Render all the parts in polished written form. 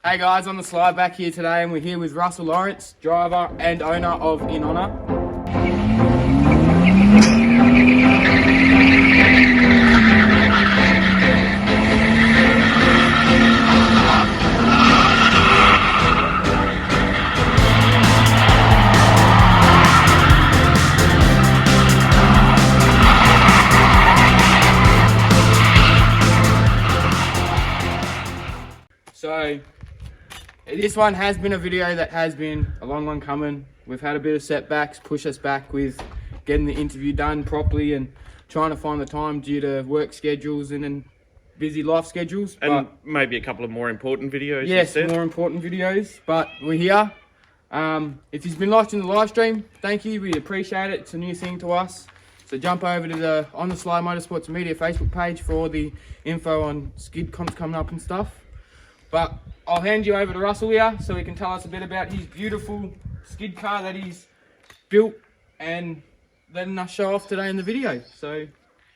Hey guys, on the slide back here today, and we're here with Russell Lawrance, driver and owner of INHONOUR. So, this one has been a video that has been a long one coming. We've had a bit of setbacks, push us back with getting the interview done properly and trying to find the time due to work schedules and then busy life schedules. And maybe a couple of more important videos. Yes, more important videos, but we're here. If you've been watching the live stream, thank you, we appreciate it. It's a new thing to us. So jump over to the OnTheSly Motorsports Media Facebook page for all the info on skid comps coming up and stuff. But I'll hand you over to Russell here so he can tell us a bit about his beautiful skid car that he's built and letting us show off today in the video. So,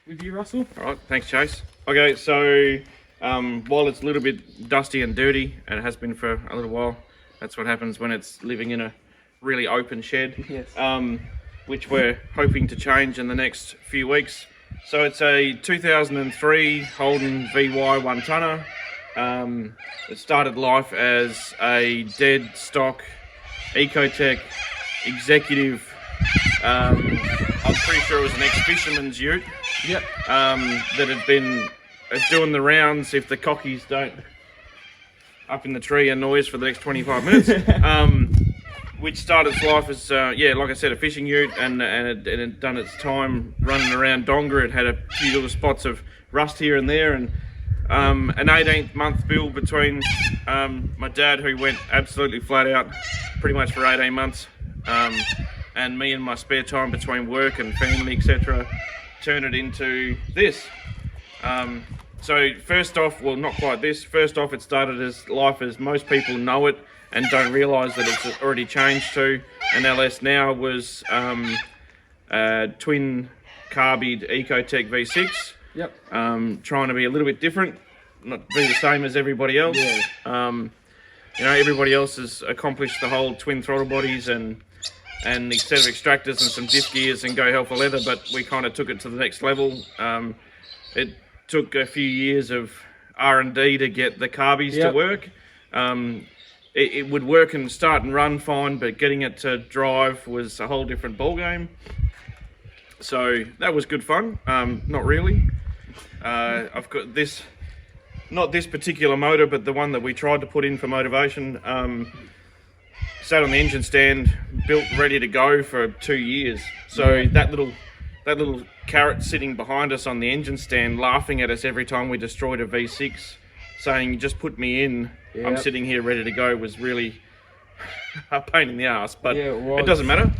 with you, Russell. All right, thanks, Chase. Okay, so while it's a little bit dusty and dirty, and it has been for a little while, that's what happens when it's living in a really open shed, yes. Which we're hoping to change in the next few weeks. So it's a 2003 Holden VY One tonner. It started life as a dead stock Ecotech executive. I'm pretty sure it was an ex-fisherman's ute. Yep. That had been doing the rounds if the cockies don't up in the tree and noise for the next 25 minutes. Which started its life as, like I said, a fishing ute, and it had done its time running around Donga. It had a few little spots of rust here and there, and an 18-month build between my dad, who went absolutely flat out pretty much for 18 months, and me in my spare time between work and family, etc., turned it into this. So first off, well, not quite this. First off, it started as life as most people know it and don't realise that it's already changed to an LS now. Was twin carbide Ecotech V6. Yep. Trying to be a little bit different, not be the same as everybody else. Yeah. Everybody else has accomplished the whole twin throttle bodies and the set of extractors and some diff gears and go hell for leather, but we kind of took it to the next level. It took a few years of R&D to get the carbies to work. It would work and start and run fine, but getting it to drive was a whole different ball game. So that was good fun. Not really. I've got this, not this particular motor, but the one that we tried to put in for motivation. Sat on the engine stand, built, ready to go for 2 years. So that little carrot sitting behind us on the engine stand, laughing at us every time we destroyed a V6, saying, "Just put me in. I'm sitting here ready to go," was really a pain in the ass. But it doesn't matter.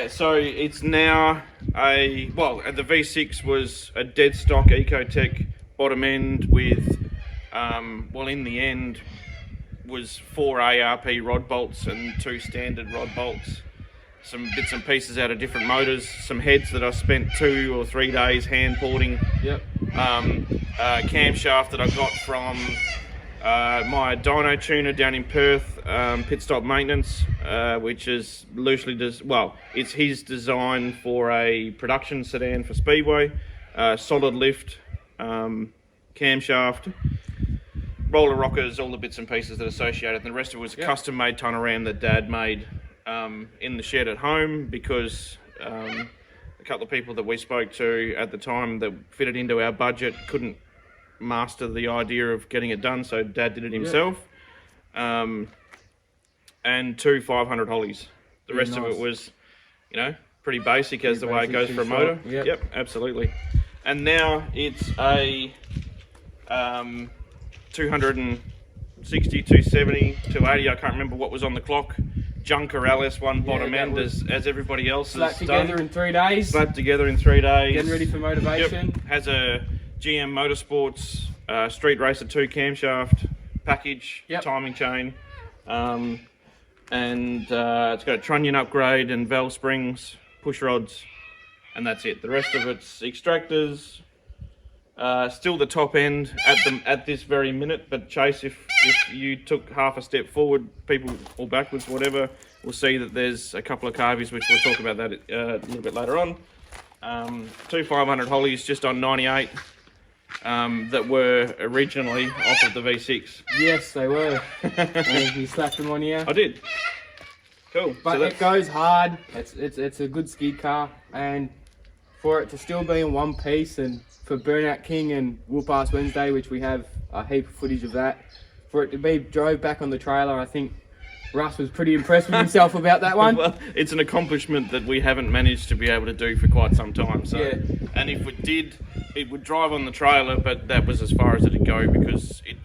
So it's now the V6 was a dead stock Ecotech bottom end with, in the end, was 4 ARP rod bolts and 2 standard rod bolts, some bits and pieces out of different motors, some heads that I spent 2 or 3 days hand porting. Yep. Camshaft that I got from my dyno tuner down in Perth, Pit Stop Maintenance, which is loosely it's his design for a production sedan for Speedway. Solid lift, camshaft, roller rockers, all the bits and pieces that are associated. And the rest of it was a custom made tonner ram that Dad made in the shed at home, because a couple of people that we spoke to at the time that fitted into our budget couldn't master the idea of getting it done, so Dad did it himself. And 2 500 hollies. The rest of it was, pretty basic as the way it goes for a motor. Yep, absolutely. And now it's a 260, 270, 280. I can't remember what was on the clock. Junker LS1 bottom end, as everybody else has slapped together in 3 days. Slapped together in 3 days. Getting ready for motivation. Yep. Has a GM Motorsports Street Racer 2 camshaft package, timing chain, and it's got a trunnion upgrade and valve springs, push rods, and that's it. The rest of it's extractors, Still the top end at this very minute, but Chase, if if you took half a step forward, people, or backwards, whatever, will see that there's a couple of carbies, which we'll talk about that a little bit later on. Two 500 Hollies just on 98 that were originally off of the V6. Yes, they were. And you slapped them on here. I did. Cool. But it goes hard. It's a good skid car, and for it to still be in one piece, and for Burnout King and Whoop Ass Wednesday, which we have a heap of footage of that, for it to be drove back on the trailer, I think Russ was pretty impressed with himself about that one. Well, it's an accomplishment that we haven't managed to be able to do for quite some time. So, yeah. And if we did, it would drive on the trailer, but that was as far as it'd go because it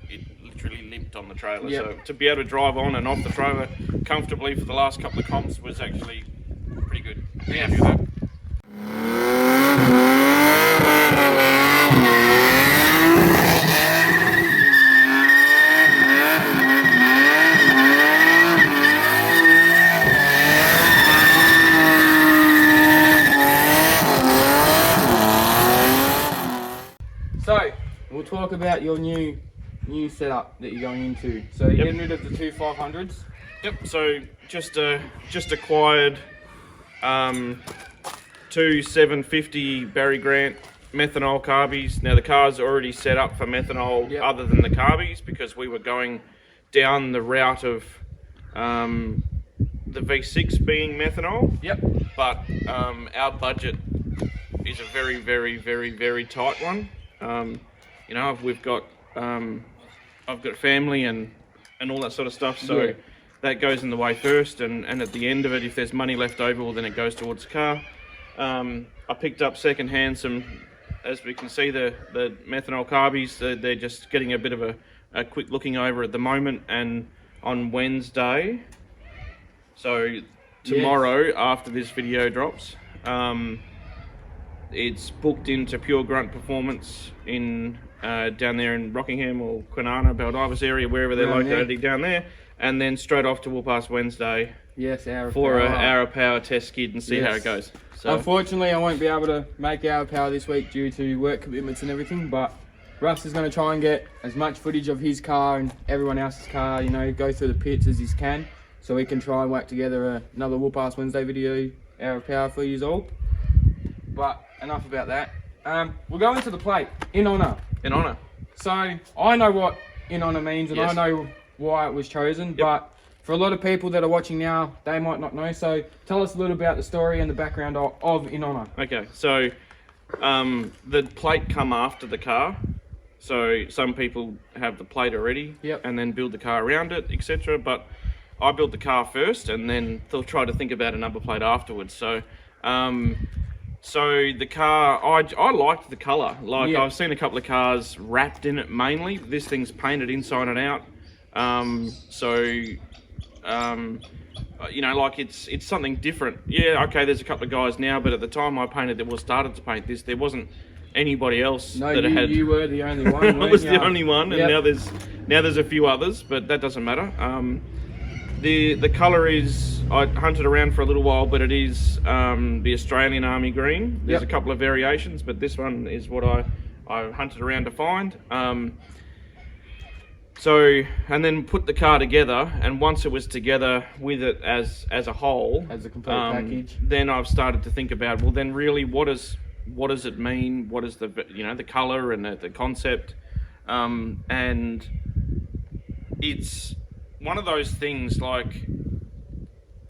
literally limped on the trailer. Yep. So to be able to drive on and off the trailer comfortably for the last couple of comps was actually pretty good. Pretty happy with that. So we'll talk about your new setup that you're going into. So you're getting rid of the two 500s. Yep. So just acquired two 750 Barry Grant methanol carbies. Now the car's already set up for methanol, other than the carbies, because we were going down the route of the V6 being methanol. Yep. But our budget is a very, very, very, very tight one. You know, we've got I've got family and all that sort of stuff, so that goes in the way first, and at the end of it, if there's money left over, well, then it goes towards the car. I picked up secondhand some, as we can see, the methanol carbies. They're just getting a bit of a quick looking over at the moment, and on Wednesday, so tomorrow after this video drops, it's booked into Pure Grunt Performance in down there in Rockingham or Kwinana, Baldivis area, wherever they're located down there, and then straight off to Whoop Ass Wednesday. Yes, for an hour power test skid and see how it goes. So unfortunately, I won't be able to make hour power this week due to work commitments and everything, but Russ is going to try and get as much footage of his car and everyone else's car, you know, go through the pits as he can, so we can try and work together another Whoop Ass Wednesday video, hour power for you all. But enough about that. We'll go into the plate. In honour. In honour. So I know what in honour means, and I know why it was chosen, but for a lot of people that are watching now, they might not know. So tell us a little about the story and the background of In Honour. Okay, so the plate come after the car. So some people have the plate already and then build the car around it, etc. But I built the car first, and then they'll try to think about a number plate afterwards. So so the car, I liked the colour. Like I've seen a couple of cars wrapped in it mainly. This thing's painted inside and out. You know, like it's something different. Yeah, okay, there's a couple of guys now, but at the time I started to paint this, there wasn't anybody else that had. You were the only one. I was the only one, and now there's a few others, but that doesn't matter. The colour is, I hunted around for a little while, but it is the Australian Army green. There's a couple of variations, but this one is what I hunted around to find. So, and then put the car together, and once it was together with it as a whole, as a complete package, then I've started to think about, well, then really what does it mean? What is the, you know, the colour and the concept? And it's one of those things, like,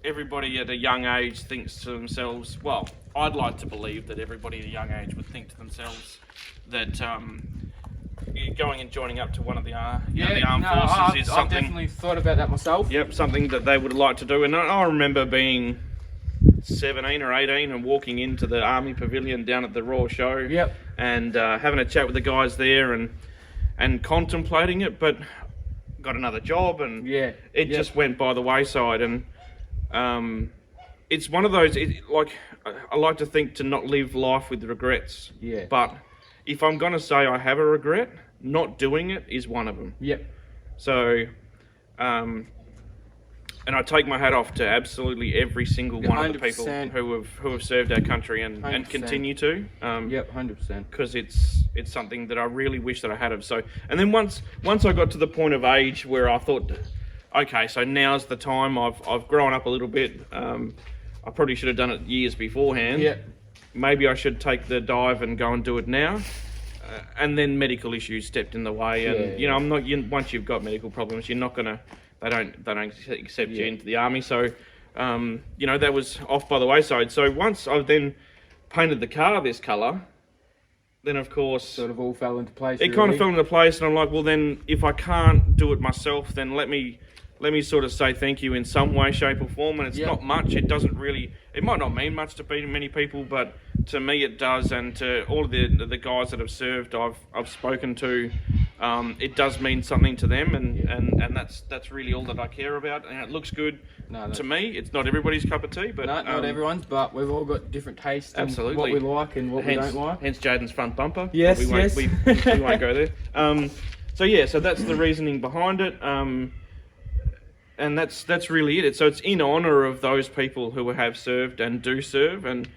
everybody at a young age thinks to themselves, well, I'd like to believe that everybody at a young age would think to themselves that going and joining up to one of the the armed forces is something. I've definitely thought about that myself. Yep, something that they would like to do. And I remember being 17 or 18 and walking into the Army Pavilion down at the Royal Show. And having a chat with the guys there and contemplating it, but got another job, and it just went by the wayside. And it's one of those, like, I like to think to not live life with regrets. But if I'm going to say I have a regret, not doing it is one of them. So And I take my hat off to absolutely every single one of the people 100%. who have served our country and 100%. continue to. Yep, 100%. Because it's something that I really wish that I had of. So, and then once I got to the point of age where I thought, okay, so now's the time. I've grown up a little bit. I probably should have done it years beforehand. Yep. Maybe I should take the dive and go and do it now. And then medical issues stepped in the way, and you know, I'm not. Once you've got medical problems, you're not gonna. They don't accept you into the army. So, you know, that was off by the wayside. So once I then painted the car this colour, then of course Sort of all fell into place. It kind of fell into place, and I'm like, well, then if I can't do it myself, then let me sort of say thank you in some way, shape, or form. And it's not much. It doesn't really. It might not mean much to many people, but to me it does, and to all of the guys that have served, I've spoken to. It does mean something to them, and that's really all that I care about. And it looks good to me. It's not everybody's cup of tea, but not everyone's. But we've all got different tastes. Absolutely, and what we like and what we don't like. Hence Jaden's front bumper. Yes, we won't go there. So that's the reasoning behind it. And that's really it. So it's in honour of those people who have served and do serve, and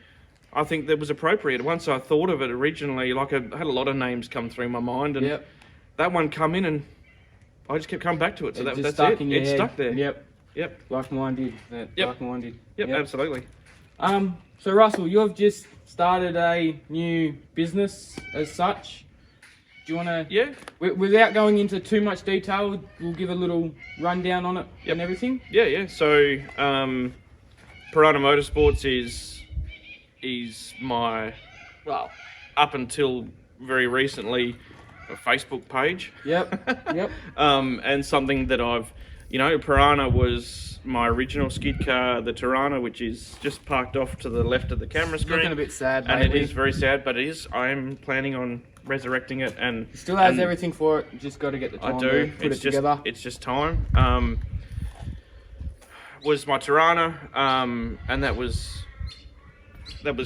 I think that was appropriate. Once I thought of it originally, like I had a lot of names come through my mind, and that one come in, and I just kept coming back to it. So that's it. It's stuck there. Yep. Like mine did. Like mine did. Yep. Absolutely. So Russell, you've just started a new business as such. Do you want to? Yeah. Without going into too much detail, we'll give a little rundown on it and everything. Yeah. So, Piranha Motorsports is my, well, up until very recently, a Facebook page. Yep. And something that I've, you know, Piranha was my original skid car, the Tirana, which is just parked off to the left of the camera screen. Looking a bit sad, and lately. it is very sad, but it is. I am planning on resurrecting it, and it still has everything for it. You just got to get the time to put it together. It's just time. Was my Tirana, and that was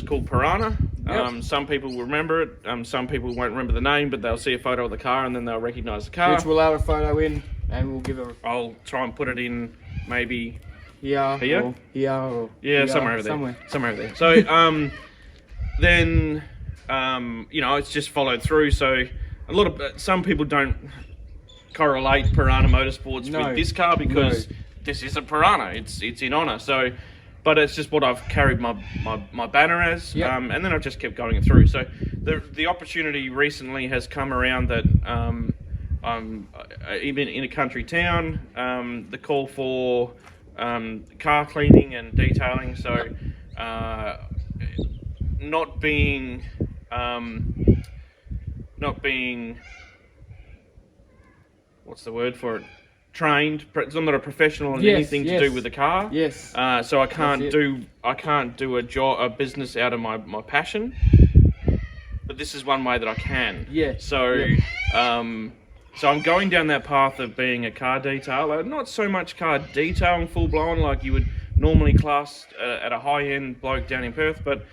called Piranha. Yep. Some people will remember it. Some people won't remember the name, but they'll see a photo of the car and then they'll recognise the car. Which we'll have a photo in, and we'll give a. I'll try and put it in maybe here, or here, somewhere over there. Somewhere over there. So then you know, it's just followed through. So some people don't correlate Piranha Motorsports with this car because this is a Piranha. It's in honour. So. But it's just what I've carried my banner as, and then I've just kept going through. So the opportunity recently has come around that I'm even in a country town. The call for car cleaning and detailing. So not being what's the word for it? Trained. I'm not a professional in anything to do with the car. Yes. So I can't do a business out of my passion. But this is one way that I can. Yeah. So so I'm going down that path of being a car detailer. Not so much car detailing full blown like you would normally class at a high end bloke down in Perth, but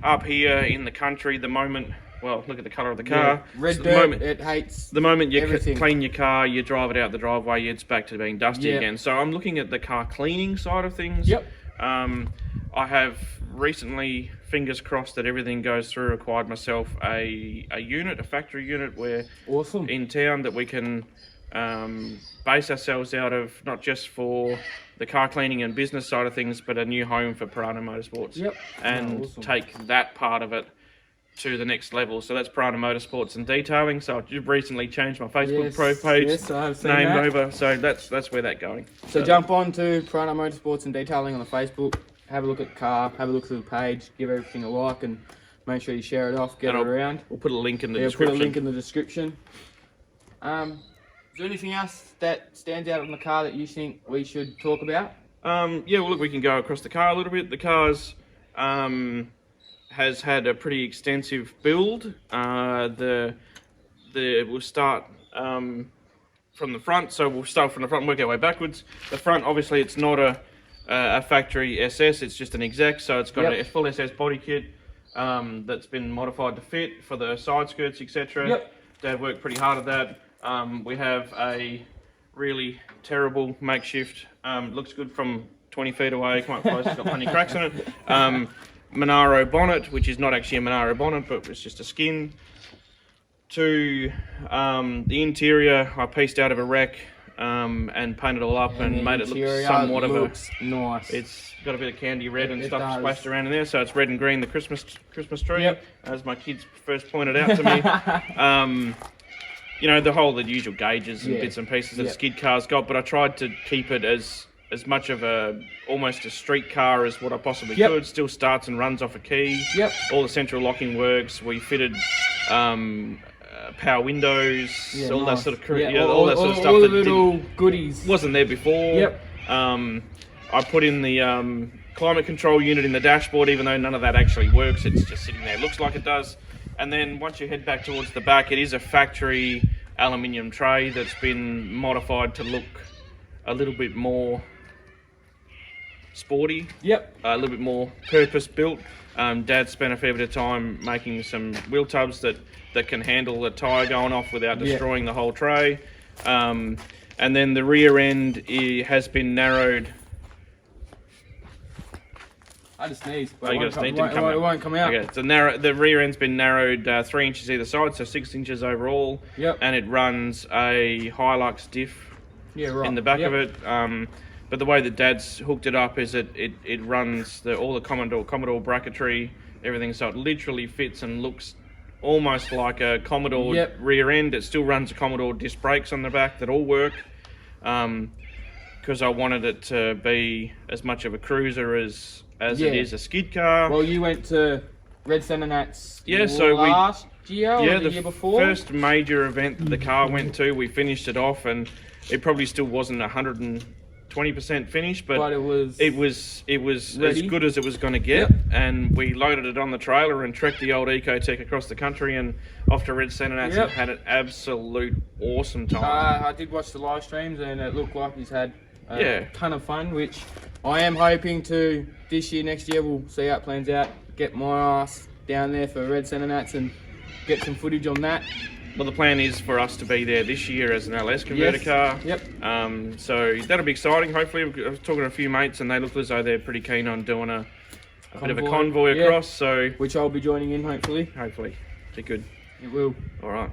up here in the country, the moment. Well, look at the colour of the car. Red dirt, it hates the moment you everything. Clean your car, you drive it out the driveway, it's back to being dusty again. So I'm looking at the car cleaning side of things. Yep. I have recently, fingers crossed that everything goes through, acquired myself a unit, a factory unit where in town that we can base ourselves out of, not just for the car cleaning and business side of things, but a new home for Piranha Motorsports. Yep. And take that part of it to the next level. So that's Piranha Motorsports and Detailing. So I've just recently changed my Facebook pro page, named over. So that's where that's going. So jump on to Piranha Motorsports and Detailing on the Facebook. Have a look at the car. Have a look through the page. Give everything a like and make sure you share it off. Get it around. We'll put a link in the description. Put a link in the description. Is there anything else that stands out on the car that you think we should talk about? Yeah. Well, look, we can go across the car a little bit. The car's has had a pretty extensive build. We'll start from the front, so we'll start from the front and work our way backwards. The front, obviously, it's not a factory SS, it's just an exec, so it's got a full SS body kit that's been modified to fit for the side skirts, etc. They've worked pretty hard at that. We have a really terrible makeshift. Looks good from 20 feet away, come up close, it's got plenty of cracks on it. Monaro bonnet, which is not actually a Monaro bonnet, but it's just a skin. To the interior, I pieced out of a wreck and painted it all up and made it look somewhat of a nice. It's got a bit of candy red and stuff splashed around in there, so it's red and green, the Christmas tree, as my kids first pointed out to me. You know, the usual gauges and bits and pieces that a skid car's got, but I tried to keep it as much of almost a street car as what I possibly could. Still starts and runs off a key. All the central locking works. We fitted power windows, all that sort of all that sort of stuff. All the little goodies wasn't there before. I put in the climate control unit in the dashboard, even though none of that actually works. It's just sitting there. It looks like it does. And then once you head back towards the back, it is a factory aluminium tray that's been modified to look a little bit more sporty. A little bit more purpose built. Dad spent a fair bit of time making some wheel tubs that can handle the tyre going off without destroying the whole tray. And then the rear end has been narrowed. I just sneezed, but it won't come out. Okay, so the rear end's been narrowed 3 inches either side, so 6 inches overall. And it runs a Hilux diff in the back of it. But the way that Dad's hooked it up is it runs all the Commodore bracketry, everything, so it literally fits and looks almost like a Commodore rear end. It still runs a Commodore disc brakes on the back that all work, because I wanted it to be as much of a cruiser as it is a skid car. Well, you went to Red Centre Nats last year or the year before? First major event that the car went to, we finished it off, and it probably still wasn't 120% finished, but it was as good as it was going to get. And we loaded it on the trailer and trekked the old Ecotec across the country and off to Red Centre Nats and had an absolute awesome time. I did watch the live streams and it looked like he's had a ton of fun, which I am hoping to this year, next year, we'll see how it plans out, get my ass down there for Red Centre Nats and get some footage on that. Well, the plan is for us to be there this year as an LS converter car. So that'll be exciting. Hopefully, I was talking to a few mates and they look as though they're pretty keen on doing a bit of a convoy across. So which I'll be joining in, hopefully. Hopefully. Be good. It will. All right.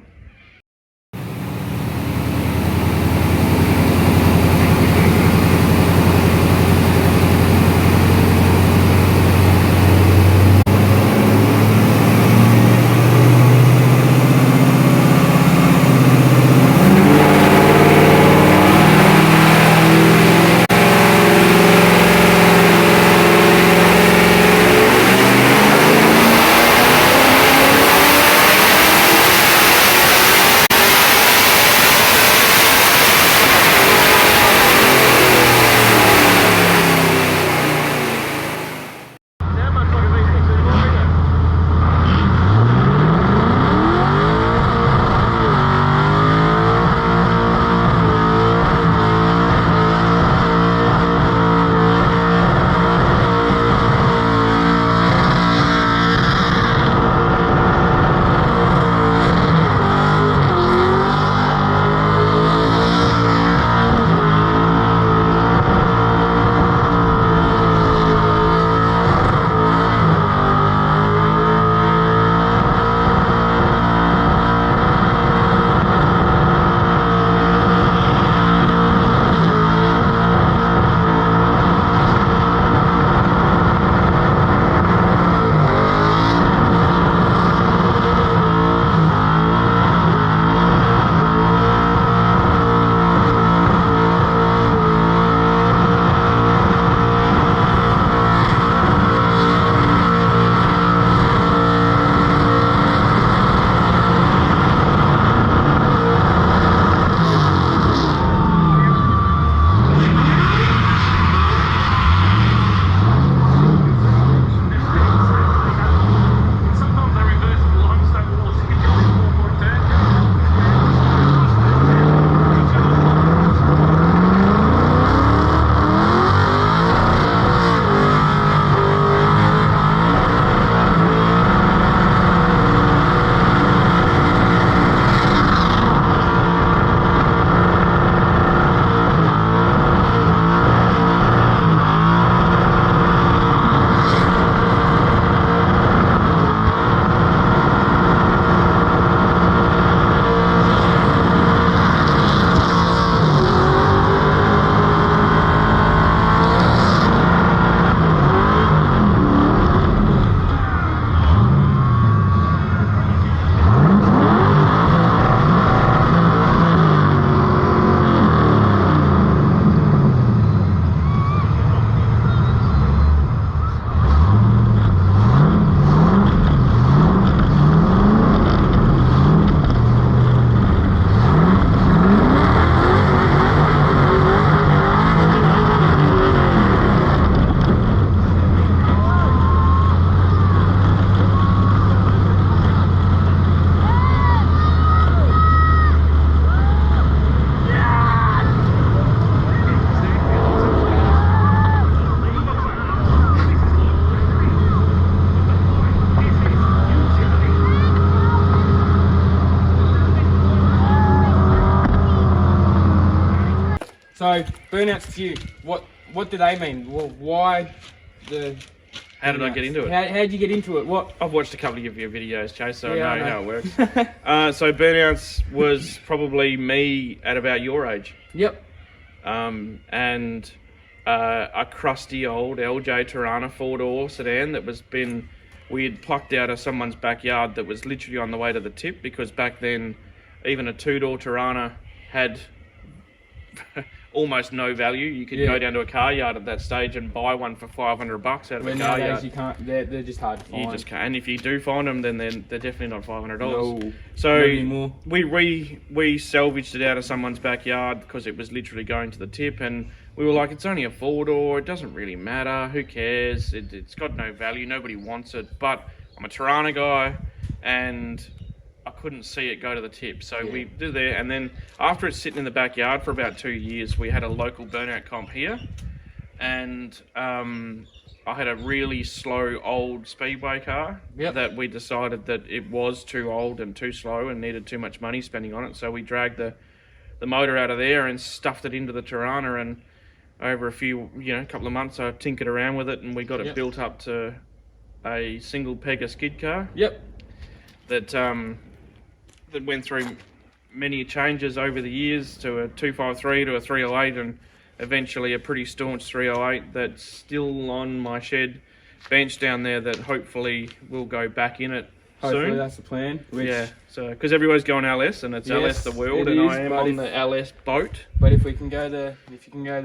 So burnouts to you, what do they mean? Well, why the? How did I get into it? How'd you get into it? What? I've watched a couple of your videos, Chase, so Yeah, I know how it works. So burnouts was probably me at about your age. Yep. And a crusty old LJ Tirana 4-door sedan that we had plucked out of someone's backyard that was literally on the way to the tip, because back then even a 2-door Tirana had almost no value. You could go down to a car yard at that stage and buy one for $500 out of a car yard. You can't. They're just hard to find. You just can't. And if you do find them, then they're definitely not $500. No, so not anymore. we salvaged it out of someone's backyard because it was literally going to the tip, and we were like, it's only a 4-door. It doesn't really matter. Who cares? It's got no value. Nobody wants it. But I'm a Tirana guy, and I couldn't see it go to the tip, so we did there. And then after it's sitting in the backyard for about 2 years, we had a local burnout comp here, and I had a really slow old speedway car that we decided that it was too old and too slow and needed too much money spending on it. So we dragged the motor out of there and stuffed it into the Tirana, and over a couple of months, I tinkered around with it, and we got it built up to a single pegger skid car. That went through many changes over the years to a 253 to a 308, and eventually a pretty staunch 308 that's still on my shed bench down there that hopefully will go back in it Hopefully soon. that's the plan. So because everyone's going LS, and it's LS the world, and I am on the LS boat. But if you can go the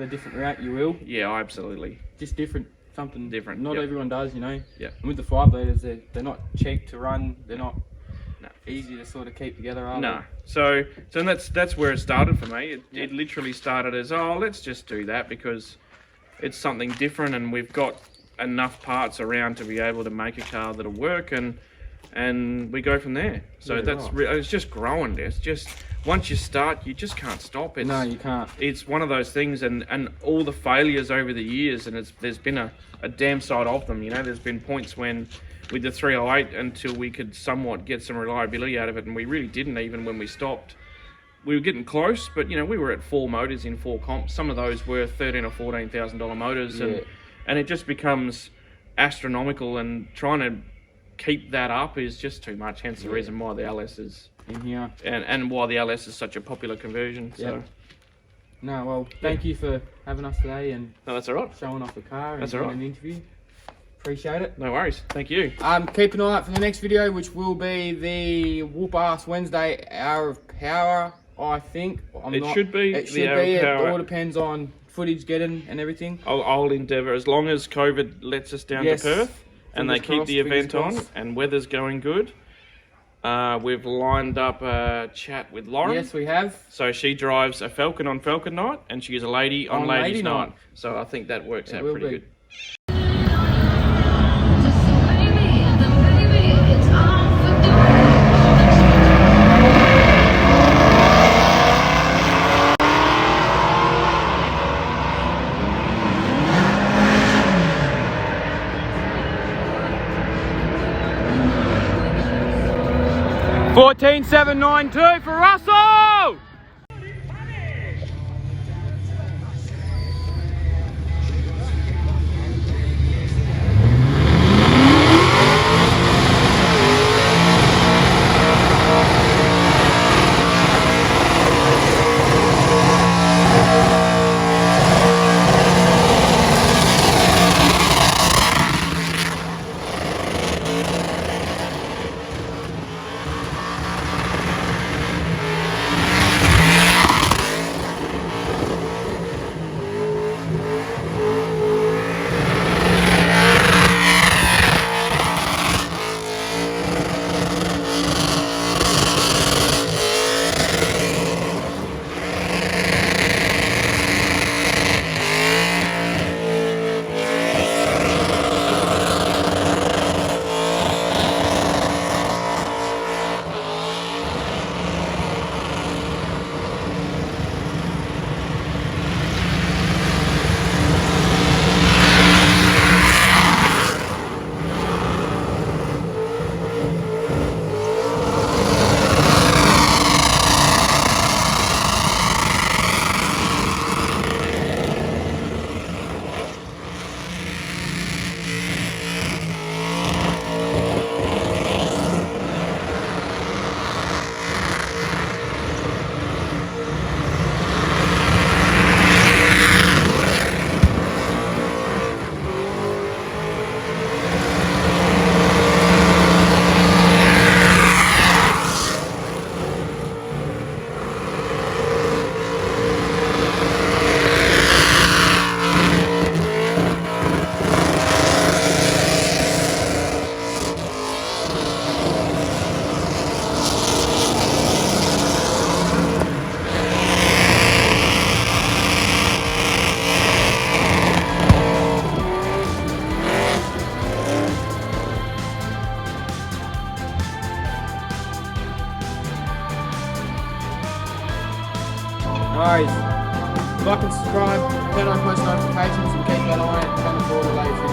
different route, you will. Yeah, absolutely. Just different, something different. Not everyone does, you know. Yeah. And with the 5 litres, they're not cheap to run. They're not easy to sort of keep together, are No. So that's where it started for me. It literally started as, let's just do that because it's something different, and we've got enough parts around to be able to make a car that'll work, and we go from there. So it's just growing. It's just, once you start, you just can't stop. No, you can't. It's one of those things, and all the failures over the years, and there's been a damn sight of them. You know, there's been points when with the 308 until we could somewhat get some reliability out of it, and we really didn't. Even when we stopped, we were getting close, but you know, we were at 4 motors in 4 comps. Some of those were $13,000 or $14,000 motors, and it just becomes astronomical, and trying to keep that up is just too much. Hence the reason why the LS is in here, and why the LS is such a popular conversion. So no, well, thank you for having us today, and that's all right, showing off the car and doing an interview. Appreciate it. No worries. Thank you. Keep an eye out for the next video, which will be the Whoop Ass Wednesday Hour of Power, I think. It should be. It all depends on footage getting and everything. I'll endeavour, as long as COVID lets us down to Perth and they keep the event on and weather's going good. We've lined up a chat with Lauren. Yes, we have. So she drives a Falcon on Falcon night, and she's a lady on Ladies night. So I think that works out pretty good. $14,792 for Russell! turn on post notifications and keep that eye out and turn the latest